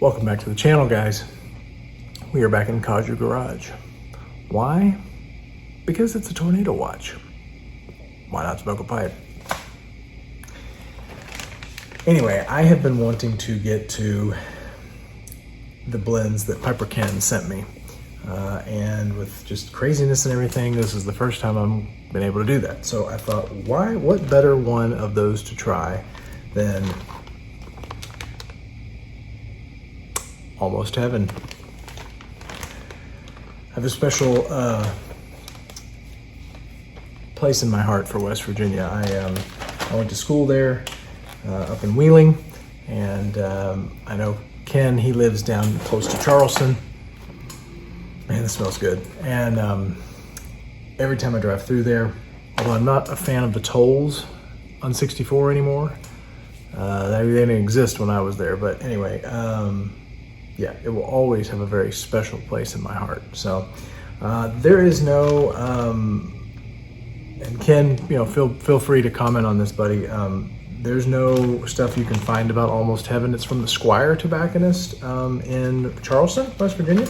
Welcome back to the channel, guys. We are back in Kaju Garage. Why? Because it's a tornado watch. Why not smoke a pipe? Anyway, I have been wanting to get to the blends that Piper Ken sent me. And with just craziness and everything, this is the first time I've been able to do that. So I thought, what better one of those to try than Almost Heaven. I have a special place in my heart for West Virginia. I went to school there up in Wheeling, and I know Ken, he lives down close to Charleston. Man, this smells good. And every time I drive through there, although I'm not a fan of the tolls on 64 anymore, they didn't exist when I was there, but anyway, yeah, it will always have a very special place in my heart. So there is no, and Ken, you know, feel free to comment on this, buddy. There's no stuff you can find about Almost Heaven. It's from the Squire tobacconist in Charleston, West Virginia.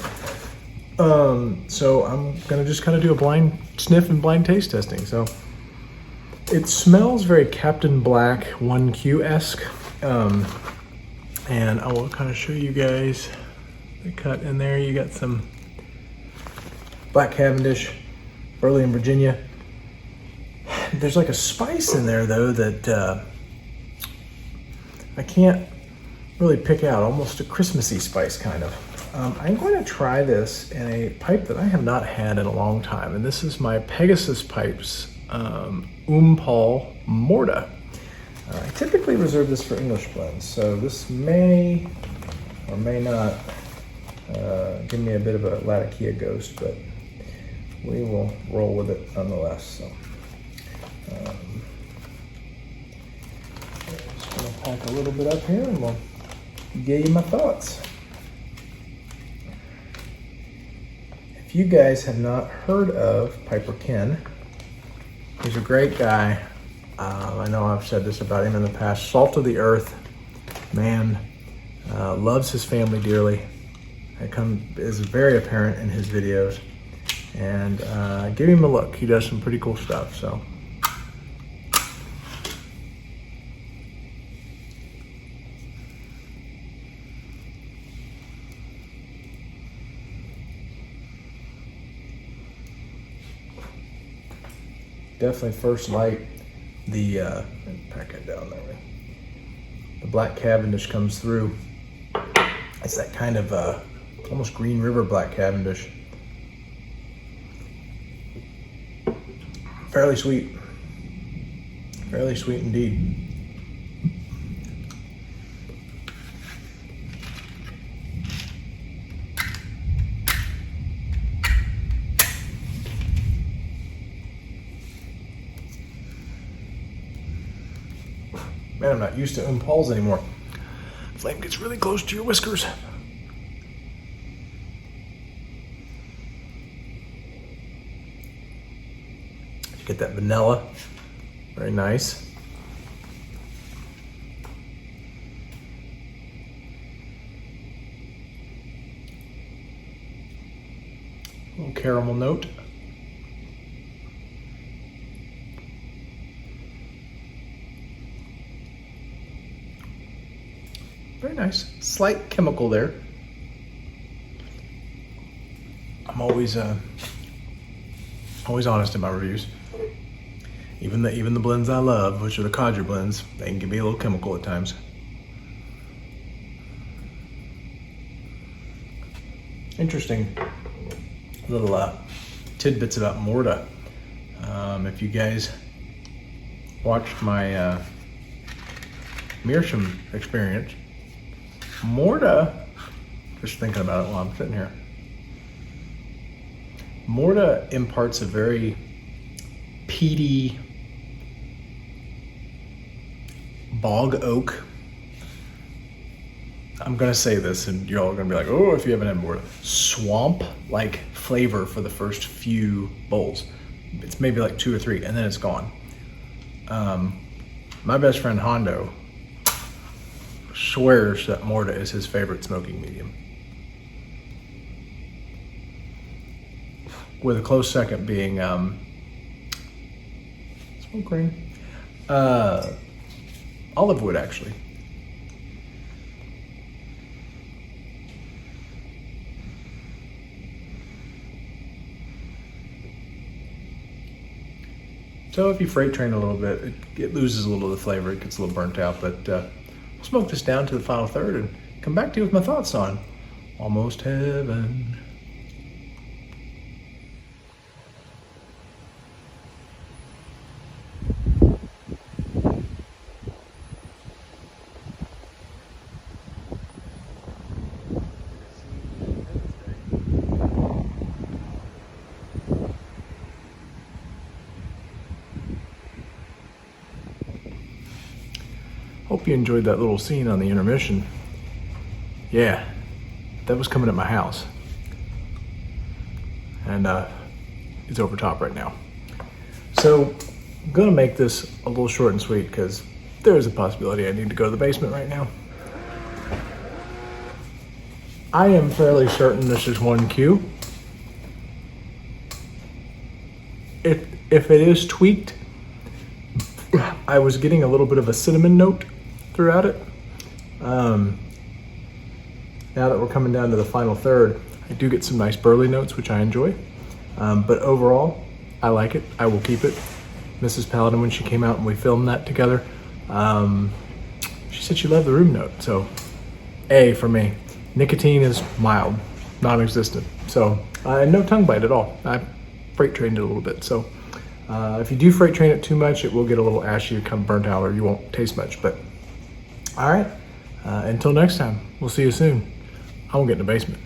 So I'm gonna just kind of do a blind sniff and blind taste testing. So it smells very Captain Black 1Q-esque. And I will kind of show you guys the cut in there. You got some Black Cavendish, early in Virginia. There's like a spice in there though that I can't really pick out, almost a Christmassy spice kind of. I'm going to try this in a pipe that I have not had in a long time, and this is my Pegasus Pipes Paul Morta. I typically reserve this for English blends, so this may or may not give me a bit of a Latakia ghost, but we will roll with it nonetheless. So, just gonna pack a little bit up here and we'll give you my thoughts. If you guys have not heard of Piper Ken, he's a great guy. I know I've said this about him in the past. Salt of the earth, man, loves his family dearly. It is very apparent in his videos. And give him a look. He does some pretty cool stuff. So. Definitely first light, the pack it down that way. The Black Cavendish comes through. It's that kind of almost Green River Black Cavendish. Fairly sweet indeed. Man, I'm not used to Pauls anymore. Flame gets really close to your whiskers. You get that vanilla, very nice. A little caramel note. Very nice. Slight chemical there. I'm always honest in my reviews. Even the blends I love, which are the Kaju blends, they can be a little chemical at times. Interesting little tidbits about Morta. If you guys watched my Meerschaum experience, Morta, just thinking about it while I'm sitting here, Morta imparts a very peaty bog oak. I'm gonna say this and you're all gonna be like, oh, if you haven't had Morta, swamp-like flavor for the first few bowls. It's maybe like 2 or 3 and then it's gone. My best friend Hondo swears that Morta is his favorite smoking medium, with a close second being smoke ring, olive wood actually. So if you freight train a little bit, it loses a little of the flavor. It gets a little burnt out, but we'll smoke this down to the final third and come back to you with my thoughts on Almost Heaven. Hope you enjoyed that little scene on the intermission. Yeah, that was coming at my house. And it's over top right now. So I'm gonna make this a little short and sweet because there is a possibility I need to go to the basement right now. I am fairly certain this is 1Q. If it is tweaked, I was getting a little bit of a cinnamon note throughout it. Now that we're coming down to the final third, I do get some nice burley notes, which I enjoy. But overall, I like it. I will keep it. Mrs. Paladin, when she came out and we filmed that together, she said she loved the room note. So A for me. Nicotine is mild, non-existent. So no tongue bite at all. I freight trained it a little bit. So if you do freight train it too much, it will get a little ashy, come burnt out, or you won't taste much. But all right, until next time, we'll see you soon. I won't get in the basement.